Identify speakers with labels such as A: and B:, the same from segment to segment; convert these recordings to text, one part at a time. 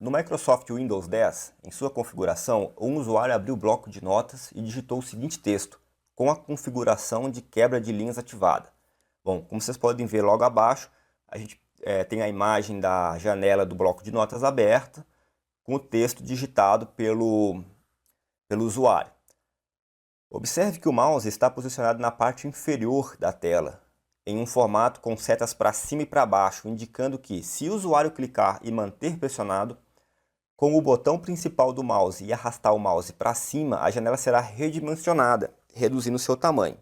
A: No Microsoft Windows 10, em sua configuração, um usuário abriu o bloco de notas e digitou o seguinte texto, com a configuração de quebra de linhas ativada. Bom, como vocês podem ver logo abaixo, a gente tem a imagem da janela do bloco de notas aberta, com o texto digitado pelo usuário. Observe que o mouse está posicionado na parte inferior da tela, em um formato com setas para cima e para baixo, indicando que, se o usuário clicar e manter pressionado, com o botão principal do mouse e arrastar o mouse para cima, a janela será redimensionada, reduzindo seu tamanho.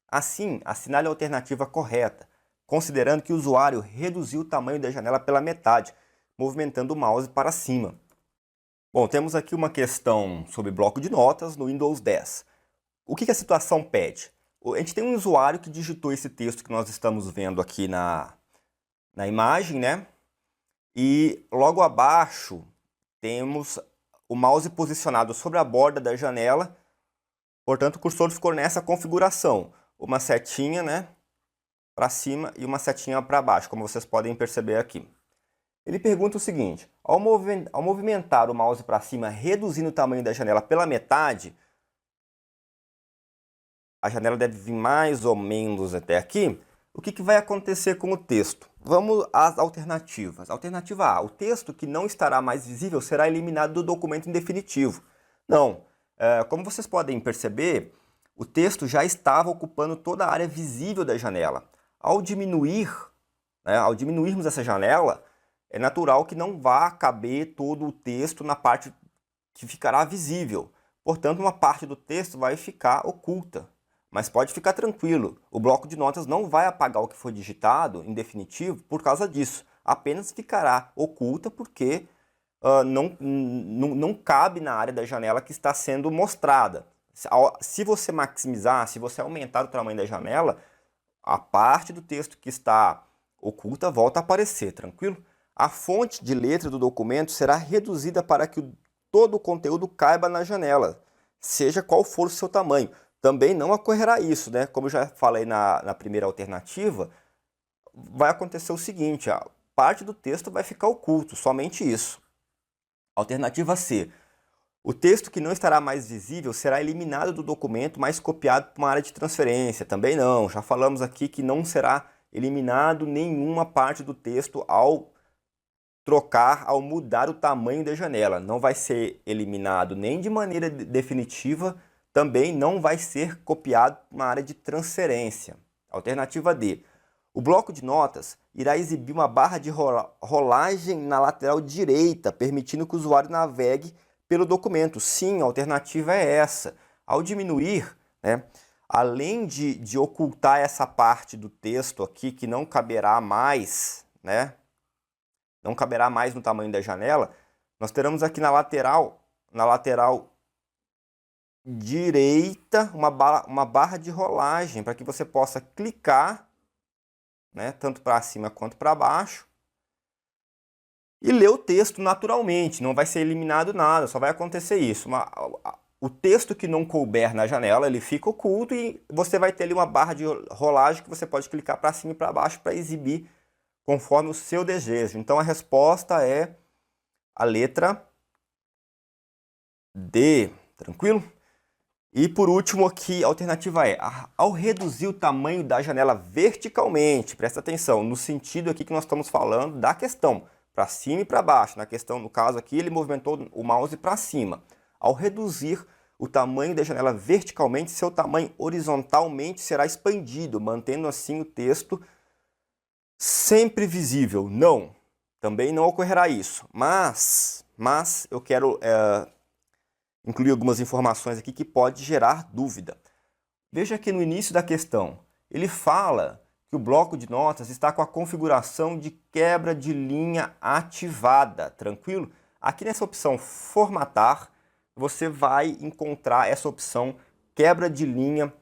A: Assim, assinale a alternativa correta, considerando que o usuário reduziu o tamanho da janela pela metade, movimentando o mouse para cima. Bom, temos aqui uma questão sobre bloco de notas no Windows 10. O que a situação pede? A gente tem um usuário que digitou esse texto que nós estamos vendo aqui na imagem, né? E logo abaixo temos o mouse posicionado sobre a borda da janela, portanto o cursor ficou nessa configuração, uma setinha, né, para cima e uma setinha para baixo, como vocês podem perceber aqui. Ele pergunta o seguinte, ao movimentar o mouse para cima, reduzindo o tamanho da janela pela metade, a janela deve vir mais ou menos até aqui, o que vai acontecer com o texto? Vamos às alternativas. Alternativa A, o texto que não estará mais visível será eliminado do documento em definitivo. Não, como vocês podem perceber, o texto já estava ocupando toda a área visível da janela. Ao diminuirmos essa janela, é natural que não vá caber todo o texto na parte que ficará visível. Portanto, uma parte do texto vai ficar oculta. Mas pode ficar tranquilo, o bloco de notas não vai apagar o que foi digitado em definitivo por causa disso. Apenas ficará oculta porque não cabe na área da janela que está sendo mostrada. Se você maximizar, se você aumentar o tamanho da janela, a parte do texto que está oculta volta a aparecer, tranquilo? A fonte de letra do documento será reduzida para que todo o conteúdo caiba na janela, seja qual for o seu tamanho. Também não ocorrerá isso, né? Como eu já falei na primeira alternativa, vai acontecer o seguinte, a parte do texto vai ficar oculto, somente isso. Alternativa C. O texto que não estará mais visível será eliminado do documento, mas copiado para uma área de transferência. Também não, já falamos aqui que não será eliminado nenhuma parte do texto ao mudar o tamanho da janela. Não vai ser eliminado nem de maneira definitiva, também não vai ser copiado para uma área de transferência. Alternativa D. O bloco de notas irá exibir uma barra de rolagem na lateral direita, permitindo que o usuário navegue pelo documento. Sim, a alternativa é essa. Ao diminuir, né, além de ocultar essa parte do texto aqui, que não caberá mais, né, não caberá mais no tamanho da janela, nós teremos aqui na lateral direita uma barra de rolagem para que você possa clicar, né, tanto para cima quanto para baixo, e ler o texto naturalmente, não vai ser eliminado nada, só vai acontecer isso. O texto que não couber na janela, ele fica oculto e você vai ter ali uma barra de rolagem que você pode clicar para cima e para baixo para exibir conforme o seu desejo. Então a resposta é a letra D, tranquilo? E por último aqui, a alternativa é, ao reduzir o tamanho da janela verticalmente, presta atenção, no sentido aqui que nós estamos falando da questão, para cima e para baixo. Na questão, no caso aqui, ele movimentou o mouse para cima. Ao reduzir o tamanho da janela verticalmente, seu tamanho horizontalmente será expandido, mantendo assim o texto sempre visível. Não, também não ocorrerá isso. Mas eu quero incluir algumas informações aqui que pode gerar dúvida. Veja que no início da questão, ele fala que o bloco de notas está com a configuração de quebra de linha ativada, tranquilo? Aqui nessa opção formatar, você vai encontrar essa opção quebra de linha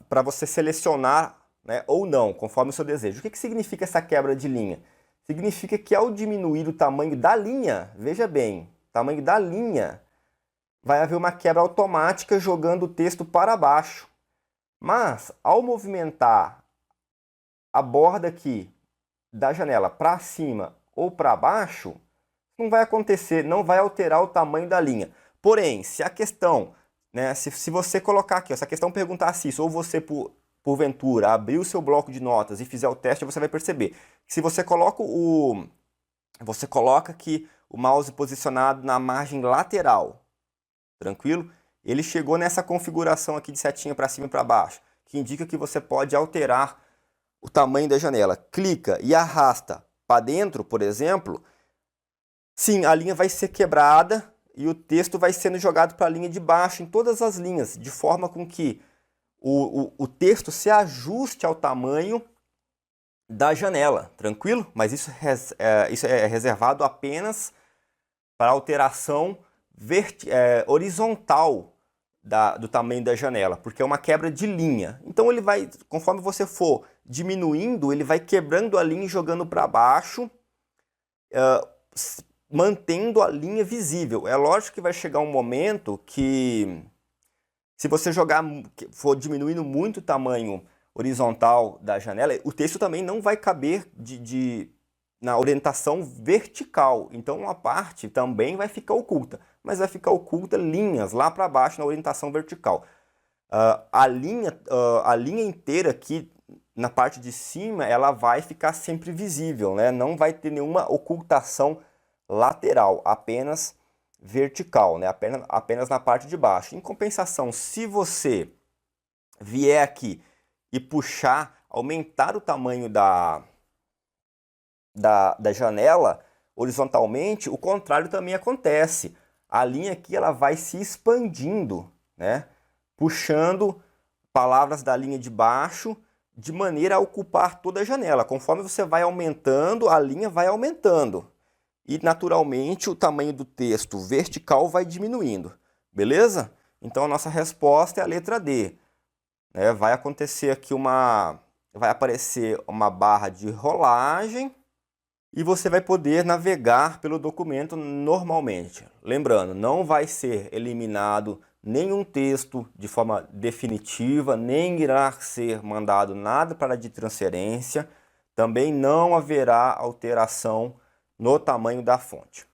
A: para você selecionar, né, ou não, conforme o seu desejo. O que significa essa quebra de linha? Significa que ao diminuir o tamanho da linha, veja bem, tamanho da linha, vai haver uma quebra automática jogando o texto para baixo. Mas, ao movimentar a borda aqui da janela para cima ou para baixo, não vai acontecer, não vai alterar o tamanho da linha. Porém, se a questão, né, se você colocar aqui, ó, se a questão perguntasse isso, ou você porventura abrir o seu bloco de notas e fizer o teste, você vai perceber que se você coloca aqui o mouse posicionado na margem lateral, tranquilo? Ele chegou nessa configuração aqui de setinha para cima e para baixo, que indica que você pode alterar o tamanho da janela. Clica e arrasta para dentro, por exemplo, sim, a linha vai ser quebrada e o texto vai sendo jogado para a linha de baixo, em todas as linhas, de forma com que o texto se ajuste ao tamanho da janela, tranquilo? Mas isso é reservado apenas para alteração horizontal do tamanho da janela, porque é uma quebra de linha. Então ele vai, conforme você for diminuindo, ele vai quebrando a linha e jogando para baixo, mantendo a linha visível. É lógico que vai chegar um momento que, se você for diminuindo muito o tamanho horizontal da janela, o texto também não vai caber na orientação vertical. Então uma parte também vai ficar oculta, mas vai ficar oculta linhas lá para baixo na orientação vertical. A linha inteira aqui na parte de cima, ela vai ficar sempre visível, né? Não vai ter nenhuma ocultação lateral, apenas vertical, né? Apenas na parte de baixo. Em compensação, se você vier aqui e puxar, aumentar o tamanho da janela horizontalmente, o contrário também acontece. A linha aqui ela vai se expandindo, né? Puxando palavras da linha de baixo de maneira a ocupar toda a janela. Conforme você vai aumentando, a linha vai aumentando. E, naturalmente, o tamanho do texto vertical vai diminuindo. Beleza? Então, a nossa resposta é a letra D. Vai acontecer aqui vai aparecer uma barra de rolagem e você vai poder navegar pelo documento normalmente. Lembrando, não vai ser eliminado nenhum texto de forma definitiva, nem irá ser mandado nada para de transferência, também não haverá alteração no tamanho da fonte.